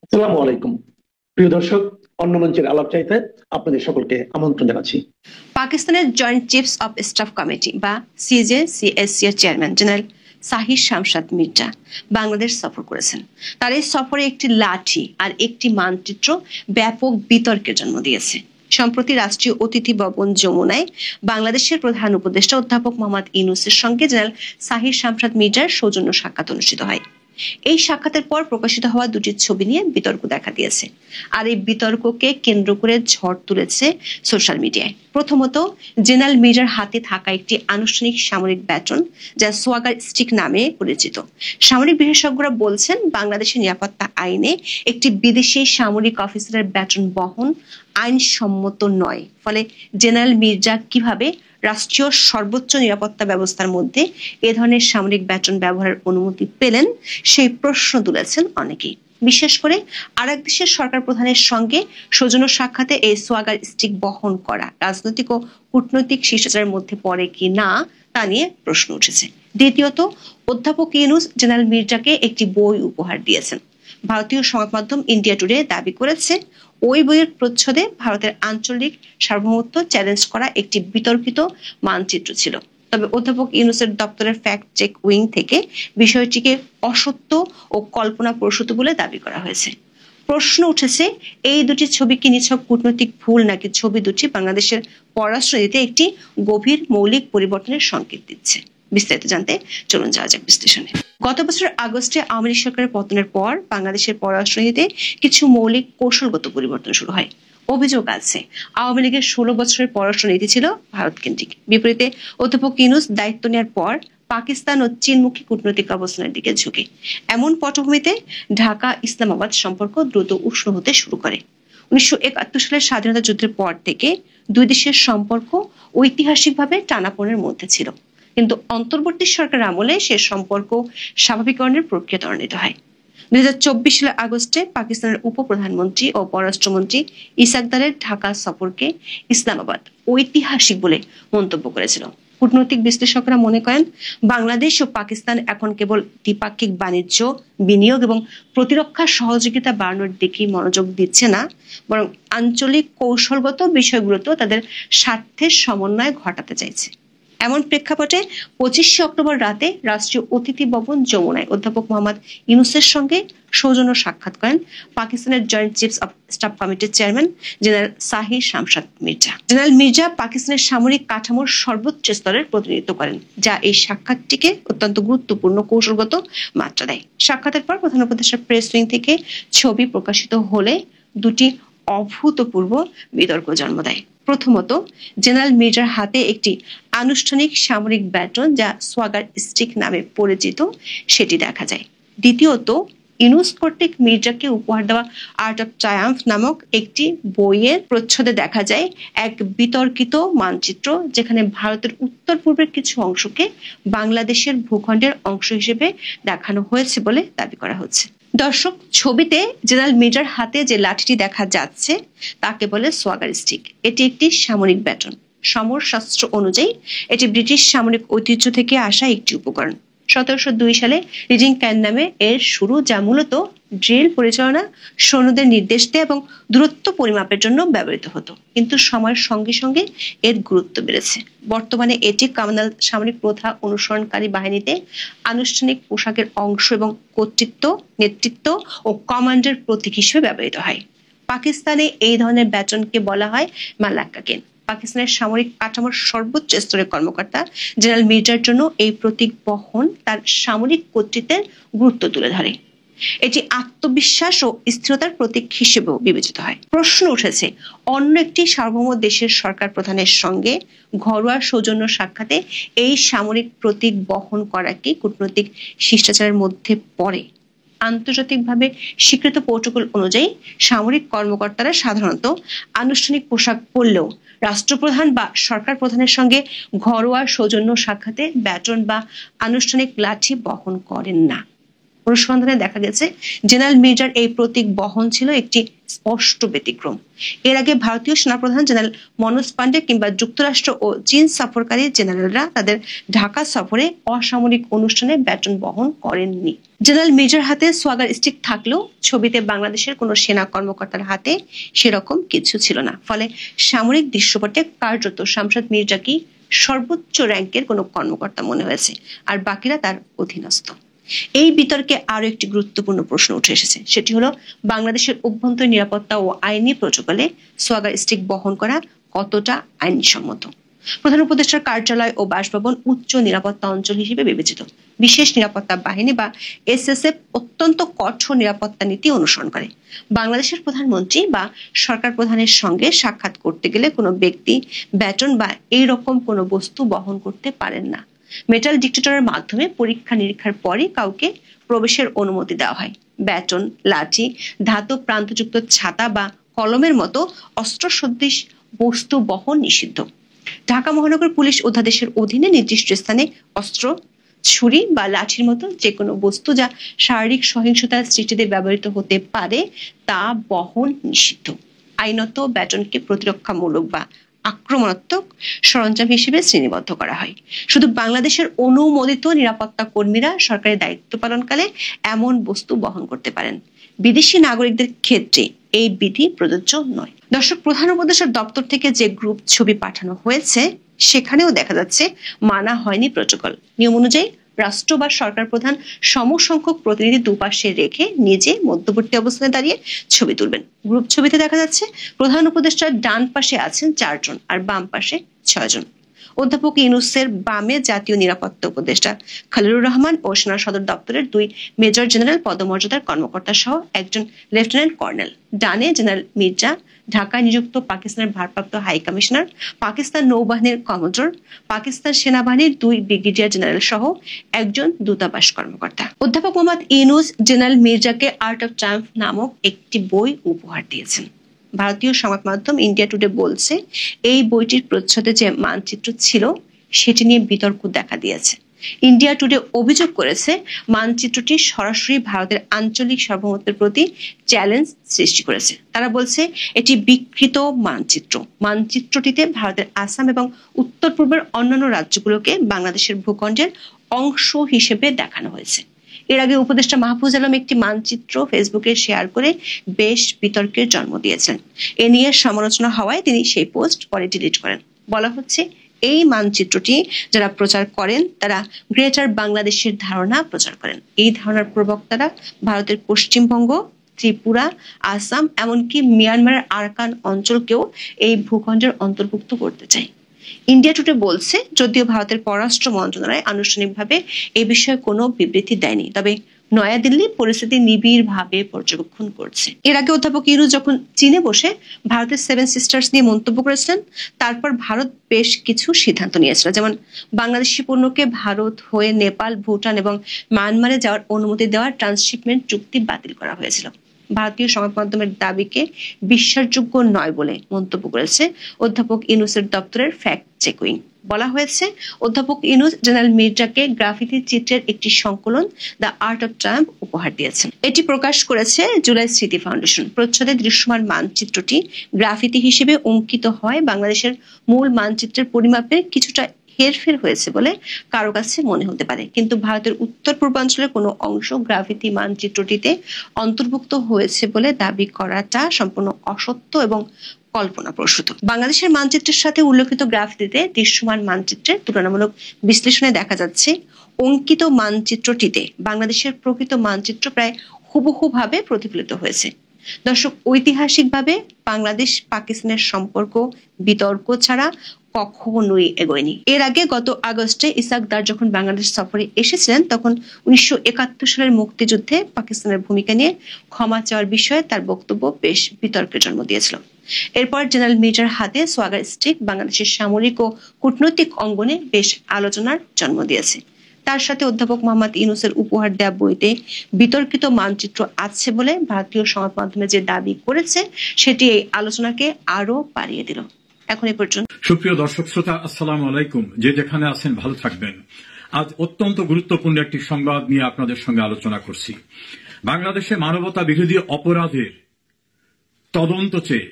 আসসালামু আলাইকুম প্রিয় দর্শক, অন্য মঞ্চের আলাপ চাইতে আপনাদের সকলকে আমন্ত্রণ জানাচ্ছি। পাকিস্তানের joint chiefs of staff committee বা সিজেসিএসসি এর চেয়ারম্যান জেনারেল সাহির শামসাদ মির্জা বাংলাদেশ সফর করেছেন। তার এই সফরে একটি লাঠি আর একটি মানচিত্র ব্যাপক বিতর্কের জন্ম দিয়েছে। সম্প্রতি রাষ্ট্রীয় অতিথি ভবন যমুনায় বাংলাদেশের প্রধান উপদেষ্টা অধ্যাপক মোহাম্মদ ইউনূসের সঙ্গে জেনারেল সাহির শামসাদ মির্জার সৌজন্য সাক্ষাৎ অনুষ্ঠিত হয়। এই সাক্ষাতের পর প্রকাশিত হওয়া দুটি ছবি নিয়ে বিতর্ক দেখা দিয়েছে, আর এই বিতর্ককে কেন্দ্র করে ঝড় তুলেছে সোশ্যাল মিডিয়ায়। প্রথমত, জেনারেল মির্জার হাতে থাকা একটি আনুষ্ঠানিক সামরিক ব্যাটন, যা সোয়াগার স্টিক নামে পরিচিত। সামরিক বিশেষজ্ঞরা বলছেন, বাংলাদেশের নিরাপত্তা আইনে একটি বিদেশি সামরিক অফিসারের ব্যাটন বহন আইনসম্মত নয়। ফলে জেনারেল মির্জা কিভাবে রাষ্ট্রীয় সর্বোচ্চ নিরাপত্তা ব্যবস্থার মধ্যে এ ধরনের সামরিক ব্যাটন ব্যবহারের অনুমতি পেলেন, সেই প্রশ্ন তুলেছেন অনেকেই। বিশেষ করে আরেক দেশের সরকার প্রধানের সঙ্গে সৌজন্য সাক্ষাতে এই সোয়াগার স্টিক বহন করা রাজনৈতিক ও কূটনৈতিক শিষ্টাচারের মধ্যে পড়ে কি না তা নিয়ে প্রশ্ন উঠেছে। দ্বিতীয়ত, অধ্যাপক ইউনূস জেনারেল মির্জাকে একটি বই উপহার দিয়েছেন। ভারতীয় সংবাদ মাধ্যম ইন্ডিয়া টুডে দাবি করেছে, ওই বইয়ের প্রচ্ছদে ভারতের আঞ্চলিক সার্বভৌমত্ব চ্যালেঞ্জ করা একটি বিতর্কিত মানচিত্র ছিল। তবে অধ্যাপক ইউনূসের দপ্তরের ফ্যাক্ট চেক উইং থেকে বিষয়টিকে অসত্য ও কল্পনা প্রসূত বলে দাবি করা হয়েছে। প্রশ্ন উঠেছে, এই দুটি ছবি কি নিছক কূটনৈতিক ভুল, নাকি ছবি দুটি বাংলাদেশের পররাষ্ট্রনীতিতে একটি গভীর মৌলিক পরিবর্তনের সংকেত দিচ্ছে? বিস্তারিত জানতে চলুন যাওয়া যাক বিশ্লেষণে। গত বছর আগস্টে আওয়ামী লীগ সরকারের পতনের পর বাংলাদেশের পররাষ্ট্রনীতিতে কিছু মৌলিক কৌশলগত পরিবর্তন শুরু হয়। অভিযোগ আছে, আওয়ামী লীগের 16 বছরের পররাষ্ট্রনীতি ছিল ভারত কেন্দ্রিক। বিপরীতে অধ্যাপক ইউনূস দায়িত্ব নেওয়ার পর পাকিস্তান ও চীনমুখী কূটনৈতিক অবস্থানের দিকে ঝুঁকে। এমন পটভূমিতে ঢাকা ইসলামাবাদ সম্পর্ক দ্রুত উষ্ণ হতে শুরু করে। 1971 সালের স্বাধীনতা যুদ্ধের পর থেকে দুই দেশের সম্পর্ক ঐতিহাসিকভাবে টানাপোড়েনের মধ্যে ছিল, কিন্তু অন্তর্বর্তী সরকার আমলে সে সম্পর্ক স্বাভাবিকরণের প্রক্রিয়া ত্বরান্বিত হয়। 2024 সালের আগস্টে পাকিস্তানের উপপ্রধানমন্ত্রী ও পররাষ্ট্রমন্ত্রী ইসাকদারের ঢাকা সফরকে ইসলামাবাদ ঐতিহাসিক বলে মন্তব্য করেছিল। কূটনৈতিক বিশ্লেষকরা মনে করেন, বাংলাদেশ ও পাকিস্তান এখন কেবল দ্বিপাক্ষিক বাণিজ্য, বিনিয়োগ এবং প্রতিরক্ষা সহযোগিতা বাড়ানোর দিকেই মনোযোগ দিচ্ছে না, বরং আঞ্চলিক কৌশলগত বিষয়গুলোতেও তাদের স্বার্থের সমন্বয় ঘটাতে চাইছে। এমন প্রেক্ষাপটে 25 অক্টোবর রাতে রাষ্ট্রীয় অতিথি ভবন যমুনায় অধ্যাপক মোহাম্মদ ইউনূসের সঙ্গে সৌজন্য সাক্ষাৎ করেন পাকিস্তানের জয়েন্ট চিফস অব স্টাফ কমিটির chairman general Sahir Shamsad Mirza. General Mirza পাকিস্তানের সামরিক কাঠামোর সর্বোচ্চ স্তরের প্রতিনিধিত্ব করেন, যা এই সাক্ষাৎটিকে অত্যন্ত গুরুত্বপূর্ণ কৌশলগত মাত্রা দেয়। সাক্ষাতের পর প্রধান উপদেষ্টার প্রেস উইং থেকে ছবি প্রকাশিত হলে দুটি অভূতপূর্ব বিতর্ক জন্ম দেয়। প্রথমত, জেনারেল মির্জার হাতে একটি আনুষ্ঠানিক সামরিক ব্যাটন, যা সোয়াগার স্টিক নামে পরিচিত, সেটি দেখা যায়। দ্বিতীয়ত, ইউনূস কর্তৃক মির্জাকে উপহার দেওয়া আর্ট অফ ট্রায়াম্ফ নামক একটি বইয়ের প্রচ্ছদে দেখা যায় এক বিতর্কিত মানচিত্র, যেখানে ভারতের উত্তর পূর্বের কিছু অংশকে বাংলাদেশের ভূখণ্ডের অংশ হিসেবে দেখানো হয়েছে বলে দাবি করা হচ্ছে। দর্শক, ছবিতে জেনারেল মির্জার হাতে যে লাঠিটি দেখা যাচ্ছে তাকে বলে সোয়াগার স্টিক। এটি একটি সামরিক ব্যাটন। সমর শাস্ত্র অনুযায়ী এটি ব্রিটিশ সামরিক ঐতিহ্য থেকে আসা একটি উপকরণ। 1702 সালে রিডিং ক্যান নামে এর শুরু, যা মূলত ড্রিল পরিচালনা, সৈন্যদের নির্দেশ দেয় এবং দূরত্ব পরিমাপের জন্য ব্যবহৃত হতো। কিন্তু সময়ের সঙ্গে সঙ্গে এর গুরুত্ব বেড়েছে। বর্তমানে এটি কমান্ডাল সামরিক প্রথা অনুসরণকারী বাহিনীতে আনুষ্ঠানিক পোশাকের অংশ এবং কর্তৃত্ব, নেতৃত্ব ও কমান্ডের প্রতীক হিসেবে ব্যবহৃত হয়। পাকিস্তানে এই ধরনের ব্যাটনকে বলা হয় মালাক্কা কেন। পাকিস্তানের সামরিক কাঠামোর সর্বোচ্চ স্তরের কর্মকর্তা জেনারেল মির্জার জন্য এই প্রতীক বহন তার সামরিক কর্তৃত্বের গুরুত্ব তুলে ধরে। এটি আত্মবিশ্বাস ও স্থিরতার প্রতীক হিসেবেও বিবেচিত হয়। প্রশ্ন উঠেছে, অন্য একটি সার্বভৌম দেশের সরকার প্রধানের সঙ্গে ঘরোয়া সৌজন্য সাক্ষাতে এই সামরিক প্রতীক বহন করা কি কূটনৈতিক শিষ্টাচারের মধ্যে পড়ে? আন্তর্জাতিকভাবে স্বীকৃত প্রোটোকল অনুযায়ী সামরিক কর্মকর্তারা সাধারণত আনুষ্ঠানিক পোশাক পরলেও রাষ্ট্রপ্রধান বা সরকার প্রধানের সঙ্গে ঘরোয়া সৌজন্য সাক্ষাতে ব্যাটন বা আনুষ্ঠানিক লাঠি বহন করেন না। অনুসন্ধানে দেখা গেছে, জেনারেল মির্জার এই প্রতীক বহন ছিল একটি স্পষ্ট ব্যতিক্রম। এর আগে ভারতীয় সেনাপ্রধান জেনারেল মনোজ পান্ডে কিংবা যুক্তরাষ্ট্র ও চীন সফরকারী জেনারেলরা তাদের ঢাকা সফরে অসামরিক অনুষ্ঠানে ব্যাটন বহন করেননি। জেনারেল মির্জার হাতে সোয়াগার স্টিক থাকলেও ছবিতে বাংলাদেশের কোনো সেনা কর্মকর্তার হাতে সেরকম কিছু ছিল না। ফলে সামরিক দৃশ্যপটে কার্যত শামশাদ মির্জাকে সর্বোচ্চ র্যাঙ্কের কোনো কর্মকর্তা মনে হয়েছে, আর বাকিরা তার অধীনস্থ। এই বিতর্কে আরো একটি গুরুত্বপূর্ণ প্রশ্ন উঠে এসেছে, সেটি হলো বাংলাদেশের অভ্যন্তরীণ নিরাপত্তা ও আইনি প্রোটোকলে সোয়াগার স্টিক বহন করা কতটা আইনসম্মত। প্রধান উপদেষ্টার কার্যালয় ও বাসভবন উচ্চ নিরাপত্তা অঞ্চল হিসেবে বিবেচিত। বিশেষ নিরাপত্তা বাহিনী বা এসএসএফ অত্যন্ত কঠোর নিরাপত্তা নীতি অনুসরণ করে। বাংলাদেশের প্রধানমন্ত্রী বা সরকার প্রধানের সঙ্গে সাক্ষাৎ করতে গেলে কোনো ব্যক্তি ব্যাটন বা এই রকম কোনো বস্তু বহন করতে পারেন না। মেটাল ডিটেক্টরের মাধ্যমে পরীক্ষা নিরীক্ষার পরই কাউকে প্রবেশের অনুমতি দেওয়া হয়। ব্যাটন, লাঠি, ধাতব প্রান্তযুক্ত ছাতা বা কলমের মতো অস্ত্রসদৃশ বস্তু বহন নিষিদ্ধ। ঢাকা মহানগর পুলিশ অধ্যাদেশের অধীনে নির্দিষ্ট স্থানে অস্ত্র, ছুরি বা লাঠির মতো যে কোনো বস্তু যা শারীরিক সহিংসতার সৃষ্টিতে ব্যবহৃত হতে পারে তা বহন নিষিদ্ধ। আইনত ব্যাটনকে প্রতিরক্ষামূলক বা আক্রমণাত্মক সরঞ্জাম হিসেবে শ্রেণীবদ্ধ করা হয়। শুধু বাংলাদেশের অনুমোদিত নিরাপত্তা কর্মীরা সরকারি দায়িত্ব পালনকালে এমন বস্তু বহন করতে পারেন। বিদেশি নাগরিকদের ক্ষেত্রে এই বিধি প্রযোজ্য নয়। দর্শক, প্রধান উপদেষ্টার দপ্তর থেকে যে গ্রুপ ছবি পাঠানো হয়েছে সেখানেও দেখা যাচ্ছে মানা হয়নি প্রোটোকল। নিয়ম অনুযায়ী রাষ্ট্র বা সরকার প্রধান সমসংখ্যক প্রতিনিধি দুপাশে রেখে নিজে মধ্যবর্তী অবস্থানে দাঁড়িয়ে ছবি তুলবেন। গ্রুপ ছবিতে দেখা যাচ্ছে প্রধান উপদেষ্টার ডান পাশে আছেন 4 জন আর বাম পাশে 6 জন। অধ্যাপক ইউনূসের বামে জাতীয় নিরাপত্তা উপদেষ্টা খলিলুর রহমান ও সেনা সদর দপ্তরের 2 মেজর জেনারেল পদমর্যাদার কর্মকর্তা সহ একজন লেফটেন্যান্ট কর্নেল। ডানে জেনারেল মির্জা, ঢাকায় নিযুক্ত পাকিস্তানের ভারপ্রাপ্ত হাই কমিশনার, পাকিস্তান নৌবাহিনীর কমান্ডার, পাকিস্তান সেনাবাহিনীর 2 ব্রিগেডিয়ার জেনারেল সহ একজন দূতাবাস কর্মকর্তা। অধ্যাপক মোহাম্মদ ইউনূস জেনারেল মির্জাকে আর্ট অফ ট্রায়াম্ফ নামক একটি বই উপহার দিয়েছেন। ভারতীয় সংবাদ মাধ্যম ইন্ডিয়া টুডে বলছে, এই বইটির প্রচ্ছদে যে মানচিত্র ছিল সেটি নিয়ে বিতর্ক দেখা দিয়েছে। ইন্ডিয়া টুডে অভিযোগ করেছে মানচিত্রটি সরাসরি ভারতের আঞ্চলিক সার্বভৌমত্বের প্রতি চ্যালেঞ্জ সৃষ্টি করেছে। তারা বলছে এটি বিকৃত মানচিত্র। মানচিত্রটিতে ভারতের আসাম এবং উত্তর পূর্বের অন্যান্য রাজ্যগুলোকে বাংলাদেশের ভূখণ্ডের অংশ হিসেবে দেখানো হয়েছে। এর আগে উপদেষ্টা মাহফুজ আলম একটি মানচিত্র ফেসবুকে শেয়ার করে বেশ বিতর্কের জন্ম দিয়েছেন। এ নিয়ে সমালোচনা হওয়ায় তিনি সেই পোস্ট পরে ডিলিট করেন। বলা হচ্ছে এই মানচিত্রটি যারা প্রচার করেন তারা গ্রেটার বাংলাদেশের ধারণা প্রচার করেন। এই ধারণার প্রবক্তারা ভারতের পশ্চিমবঙ্গ, ত্রিপুরা, আসাম এমনকি মিয়ানমারের আরাকান অঞ্চলকেও এই ভূখণ্ডের অন্তর্ভুক্ত করতে চায়। ইন্ডিয়া টুডে বলছে, যদিও ভারতের পররাষ্ট্র মন্ত্রণালয় আনুষ্ঠানিকভাবে এই বিষয়ে কোনো বিবৃতি দেয়নি, তবে নয়াদিল্লি পরিস্থিতি নিবিড়ভাবে পর্যবেক্ষণ করছে। এর আগে অধ্যাপক ইউনূস যখন চীনে বসে ভারতের 7 সিস্টার্স নিয়ে মন্তব্য করেছিলেন, তারপর ভারত বেশ কিছু সিদ্ধান্ত নিয়েছিল, যেমন বাংলাদেশি পণ্যকে ভারত হয়ে নেপাল, ভুটান এবং মায়ানমারে যাওয়ার অনুমতি দেওয়ার ট্রান্সশিপমেন্ট চুক্তি বাতিল করা হয়েছিল। ভারতীয় সংবাদ মাধ্যমের দাবিকে বিশ্বাসযোগ্য নয় বলে মন্তব্য করেছে অধ্যাপক ইউনূসের দপ্তরের ফ্যাক্ট চেক উইং। বলা হয়েছে, অধ্যাপক ইউনূস জেনারেল মির্জাকে গ্রাফিতি চিত্রের একটি সংকলন দ্য আর্ট অফ ট্রায়াম্ফ উপহার দিয়েছেন। এটি প্রকাশ করেছে জুলাই স্মৃতি ফাউন্ডেশন। প্রচ্ছদে দৃশ্যমান মানচিত্রটি গ্রাফিতি হিসেবে অঙ্কিত হয় বাংলাদেশের মূল মানচিত্রের পরিমাপের কিছুটা হেরফের হয়েছে বলে কারো কাছে মনে হতে পারে, কিন্তু ভারতের উত্তর পূর্বাঞ্চলের কোনো অংশ গ্রাফিতি মানচিত্রটিতে অন্তর্ভুক্ত হয়েছে বলে দাবি করাটা সম্পূর্ণ অসত্য এবং কল্পনাপ্রসূত। বাংলাদেশের মানচিত্রের সাথে উল্লেখিত গ্রাফিতিতে দৃশ্যমান মানচিত্রের তুলনামূলক বিশ্লেষণে দেখা যাচ্ছে অঙ্কিত মানচিত্রটিতে বাংলাদেশের প্রকৃত মানচিত্র প্রায় হুবহু ভাবে প্রতিফলিত হয়েছে। দর্শক, ঐতিহাসিকভাবে বাংলাদেশ পাকিস্তানের সম্পর্ক বিতর্ক ছাড়া কখনোই এগোয়নি। এর আগে গত আগস্টে ইসাক দার যখন বাংলাদেশ সফরে এসেছিলেন, তখন 1971 সালের মুক্তিযুদ্ধে পাকিস্তানের ভূমিকা নিয়ে ক্ষমা চাওয়ার বিষয়ে তার বক্তব্য বেশ বিতর্কের জন্ম দিয়েছিল। এরপর জেনারেল মির্জার হাতে সোয়াগার স্টিক বাংলাদেশের সামরিক ও কূটনৈতিক অঙ্গনে বেশ আলোচনার জন্ম দিয়েছে। তার সাথে অধ্যাপক মোহাম্মদ ইউনূসের উপহার দেওয়া বইতে বিতর্কিত মানচিত্র আছে বলে ভারতীয় সংবাদ মাধ্যমে যে দাবি করেছে সেটি এই আলোচনাকে আরো বাড়িয়ে দিল। এখন এই পর্যন্ত। সুপ্রিয় দর্শক শ্রোতা, আসসালামু আলাইকুম। যে যেখানে আছেন ভালো থাকবেন। আজ অত্যন্ত গুরুত্বপূর্ণ একটি সংবাদ নিয়ে আপনাদের সঙ্গে আলোচনা করছি। বাংলাদেশে মানবতা বিরোধী অপরাধের তদন্ত চেয়ে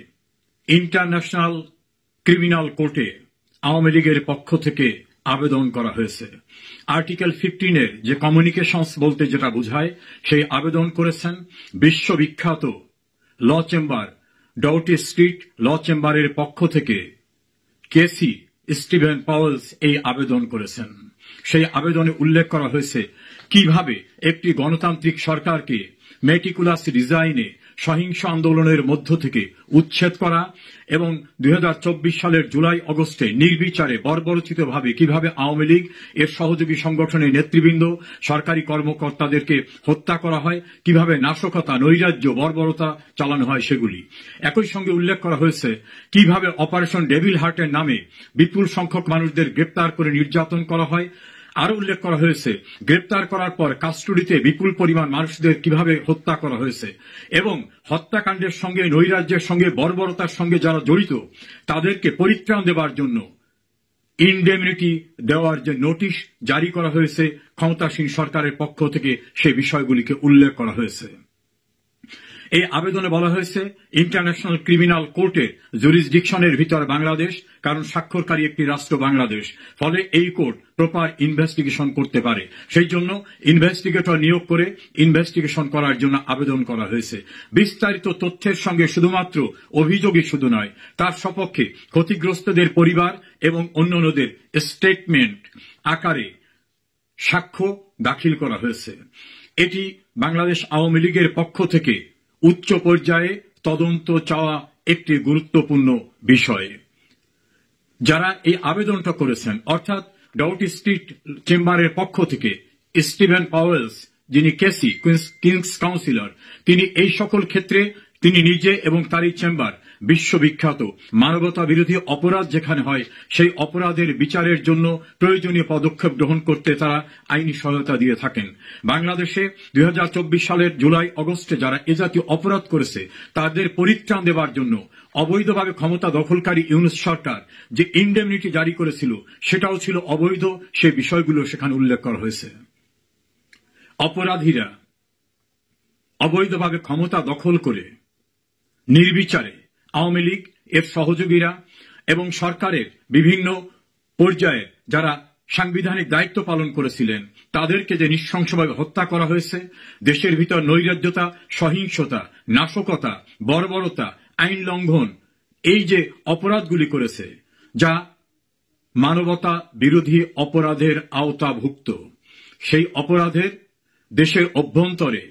ইন্টারন্যাশনাল ক্রিমিনাল কোর্টে আওয়ামী লীগের পক্ষ থেকে আবেদন করা হয়েছে। আর্টিকেল 15 যে কমিউনিকেশনস বলতে যেটা বোঝায় সেই আবেদন করেছেন বিশ্ববিখ্যাত ল চেম্বার, ডাউটি স্ট্রিট ল চেম্বারের পক্ষ থেকে কেসি স্টিভেন পাওয়েলস এই আবেদন করেছেন। সেই আবেদনে উল্লেখ করা হয়েছে কিভাবে একটি গণতান্ত্রিক সরকারকে মেটিকুলাস ডিজাইনে সহিংস আন্দোলনের মধ্য থেকে উচ্ছেদ করা এবং 2024 সালের জুলাই অগস্টে নির্বিচারে বর্বরোচিতভাবে কিভাবে আওয়ামী লীগ এর সহযোগী সংগঠনের নেতৃবৃন্দ সরকারি কর্মকর্তাদেরকে হত্যা করা হয়, কিভাবে নাশকতা, নৈরাজ্য, বর্বরতা চালানো হয় সেগুলি। একই সঙ্গে উল্লেখ করা হয়েছে কিভাবে অপারেশন ডেভিল হার্টের নামে বিপুল সংখ্যক মানুষদের গ্রেপ্তার করে নির্যাতন করা হয়। আরো উল্লেখ করা হয়েছে গ্রেপ্তার করার পর কাস্টডিতে বিপুল পরিমাণ মানুষদের কিভাবে হত্যা করা হয়েছে এবং হত্যাকাণ্ডের সঙ্গে, নৈরাজ্যের সঙ্গে, বর্বরতার সঙ্গে যারা জড়িত তাদেরকে পরিত্রাণ দেওয়ার জন্য ইনডেমনিটি দেওয়ার যে নোটিশ জারি করা হয়েছে ক্ষমতাসীন সরকারের পক্ষ থেকে, সেই বিষয়গুলিকে উল্লেখ করা হয়েছে। এই আবেদনে বলা হয়েছে ইন্টারন্যাশনাল ক্রিমিনাল কোর্টের জুরিসডিকশনের ভিতর বাংলাদেশ, কারণ স্বাক্ষরকারী একটি রাষ্ট্র বাংলাদেশ, ফলে এই কোর্ট প্রপার ইনভেস্টিগেশন করতে পারে। সেই জন্য ইনভেস্টিগেটর নিয়োগ করে ইনভেস্টিগেশন করার জন্য আবেদন করা হয়েছে। বিস্তারিত তথ্যের সঙ্গে শুধুমাত্র অভিযোগই শুধু নয়, তার সপক্ষে ক্ষতিগ্রস্তদের পরিবার এবং অন্যান্যদের স্টেটমেন্ট আকারে সাক্ষ্য দাখিল করা হয়েছে। এটি বাংলাদেশ আওয়ামী লীগের পক্ষ থেকে উচ্চ পর্যায়ে তদন্ত চাওয়া একটি গুরুত্বপূর্ণ বিষয়। যারা এই আবেদনটা করেছেন, অর্থাৎ ডাউটি স্ট্রিট চেম্বারের পক্ষ থেকে স্টিভেন পাওয়েলস, যিনি কেসি কিংস কাউন্সিলর, তিনি এই সকল ক্ষেত্রে তিনি নিজে এবং তারই চেম্বার বিশ্ববিখ্যাত মানবতা বিরোধী অপরাধ যেখানে হয় সেই অপরাধের বিচারের জন্য প্রয়োজনীয় পদক্ষেপ গ্রহণ করতে তারা আইনি সহায়তা দিয়ে থাকেন। বাংলাদেশে 2024 সালের জুলাই অগস্টে যারা এ জাতীয় অপরাধ করেছে তাদের পরিত্রাণ দেওয়ার জন্য অবৈধভাবে ক্ষমতা দখলকারী ইউনূস সরকার যে ইনডেমনিটি জারি করেছিল সেটাও ছিল অবৈধ, সে বিষয়গুলো সেখানে উল্লেখ করা হয়েছে। অপরাধীরা অবৈধভাবে ক্ষমতা দখল করে নির্বিচারে আওয়ামী লীগ এর সহযোগীরা এবং সরকারের বিভিন্ন পর্যায়ে যারা সাংবিধানিক দায়িত্ব পালন করেছিলেন তাদেরকে যে নৃশংসভাবে হত্যা করা হয়েছে, দেশের ভিতর নৈরাজ্যতা, সহিংসতা, নাশকতা, বর্বরতা, আইন লঙ্ঘন, এই যে অপরাধগুলি করেছে যা মানবতা বিরোধী অপরাধের আওতাভুক্ত, সেই অপরাধের দেশের অভ্যন্তরে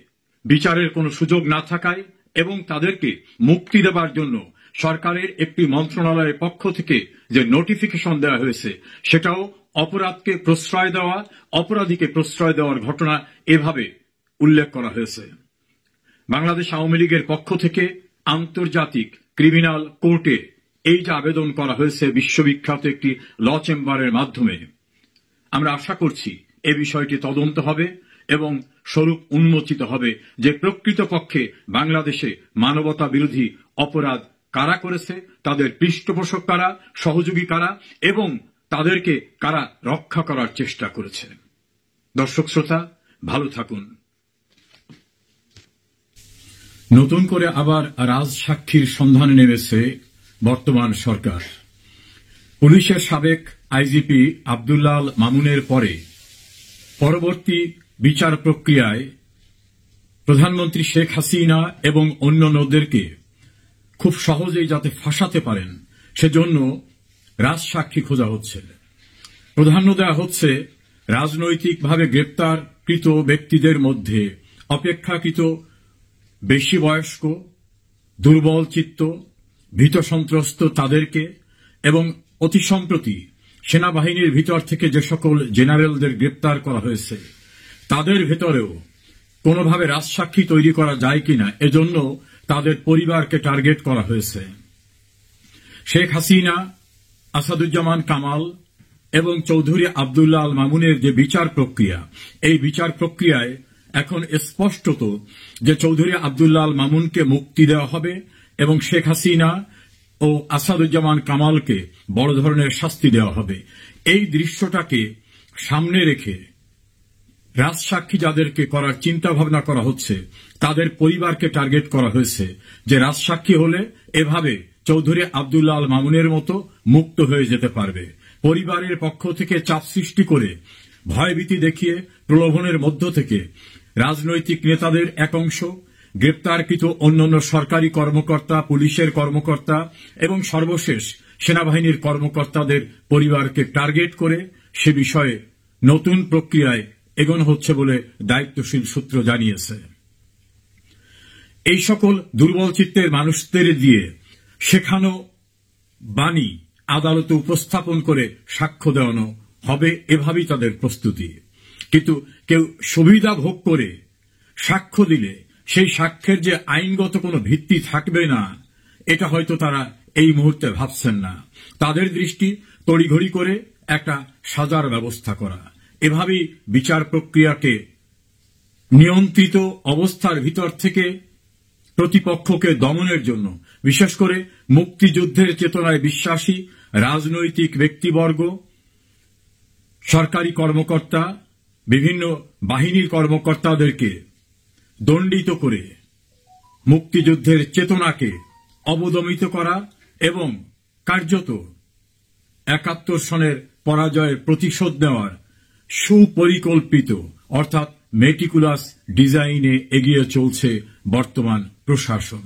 বিচারের কোনো সুযোগ না থাকায় এবং তাদেরকে মুক্তি দেবার জন্য সরকারের একটি মন্ত্রণালয়ের পক্ষ থেকে যে নোটিফিকেশন দেওয়া হয়েছে সেটাও অপরাধকে প্রশ্রয় দেওয়া, অপরাধীকে প্রশ্রয় দেওয়ার ঘটনা এভাবে উল্লেখ করা হয়েছে। বাংলাদেশ আওয়ামী লীগের পক্ষ থেকে আন্তর্জাতিক ক্রিমিনাল কোর্টে এই যে আবেদন করা হয়েছে বিশ্ববিখ্যাত একটি ল চেম্বারের মাধ্যমে, আমরা আশা করছি এ বিষয়টি তদন্ত হবে এবং স্বরূপ উন্মোচিত হবে যে প্রকৃতপক্ষে বাংলাদেশে মানবতা বিরোধী অপরাধ কারা করেছে, তাদের পৃষ্ঠপোষক কারা, সহযোগী কারা এবং তাদেরকে কারা রক্ষা করার চেষ্টা করেছে। দর্শক শ্রোতা, ভালো থাকুন। নতুন করে আবার রাজসাক্ষীর সন্ধানে নেমেছে বর্তমান সরকার। পুলিশের সাবেক আইজিপি আব্দুল্লাহ আল মামুনের পরে পরবর্তী বিচার প্রক্রিয়ায় প্রধানমন্ত্রী শেখ হাসিনা এবং অন্যান্যদেরকে খুব সহজেই যাতে ফাঁসাতে পারেন সেজন্য রাজসাক্ষী খোঁজা হচ্ছে। প্রাধান্য দেওয়া হচ্ছে রাজনৈতিকভাবে গ্রেপ্তারকৃত ব্যক্তিদের মধ্যে অপেক্ষাকৃত বেশি বয়স্ক, দুর্বল চিত্ত, ভীত সন্ত্রস্ত তাদেরকে এবং অতি সম্প্রতি সেনাবাহিনীর ভিতর থেকে যে সকল জেনারেলদের গ্রেপ্তার করা হয়েছে তাদের ভেতরেও কোনোভাবে রাজসাক্ষী তৈরি করা যায় কিনা এজন্য তাদের পরিবারকে টার্গেট করা হয়েছে। শেখ হাসিনা, আসাদুজ্জামান কামাল এবং চৌধুরী আব্দুল্লাহ আল মামুনের যে বিচার প্রক্রিয়া, এই বিচার প্রক্রিয়ায় এখন স্পষ্টত যে চৌধুরী আব্দুল্লাহ আল মামুনকে মুক্তি দেওয়া হবে এবং শেখ হাসিনা ও আসাদুজ্জামান কামালকে বড় ধরনের শাস্তি দেওয়া হবে। এই দৃশ্যটাকে সামনে রেখে রাজসাক্ষী যাদেরকে করার চিন্তা ভাবনা করা হচ্ছে তাদের পরিবারকে টার্গেট করা হয়েছে যে রাজসাক্ষী হলে এভাবে চৌধুরী আব্দুল্লাহ আল মামুনের মতো মুক্ত হয়ে যেতে পারবে। পরিবারের পক্ষ থেকে চাপ সৃষ্টি করে ভয়ভীতি দেখিয়ে প্রলোভনের মধ্য থেকে রাজনৈতিক নেতাদের এক অংশ, গ্রেপ্তারকৃত অন্যান্য সরকারি কর্মকর্তা, পুলিশের কর্মকর্তা এবং সর্বশেষ সেনাবাহিনীর কর্মকর্তাদের পরিবারকে টার্গেট করে সে বিষয়ে নতুন প্রক্রিয়ায় এগোনো হচ্ছে বলে দায়িত্বশীল সূত্র জানিয়েছে। এই সকল দুর্বল চিত্তের মানুষদের দিয়ে শেখানো বাণী আদালতে উপস্থাপন করে সাক্ষ্য দেওয়ানো হবে, এভাবেই তাদের প্রস্তুতি। কিন্তু কেউ সুবিধা ভোগ করে সাক্ষ্য দিলে সেই সাক্ষ্যের যে আইনগত কোনো ভিত্তি থাকবে না, এটা হয়তো তারা এই মুহূর্তে ভাবছেন না। তাদের দৃষ্টি তড়িঘড়ি করে একটা সাজার ব্যবস্থা করা, এভাবেই বিচার প্রক্রিয়াকে নিয়ন্ত্রিত অবস্থার ভিতর থেকে প্রতিপক্ষকে দমনের জন্য, বিশেষ করে মুক্তিযুদ্ধের চেতনায় বিশ্বাসী রাজনৈতিক ব্যক্তিবর্গ, সরকারি কর্মকর্তা, বিভিন্ন বাহিনীর কর্মকর্তাদেরকে দণ্ডিত করে মুক্তিযুদ্ধের চেতনাকে অবদমিত করা এবং কার্যত ৭১ সনের পরাজয়ের প্রতিশোধ নেওয়ার সুপরিকল্পিত অর্থাৎ মেটিকুলাস ডিজাইনে এগিয়ে চলছে বর্তমান প্রশাসন।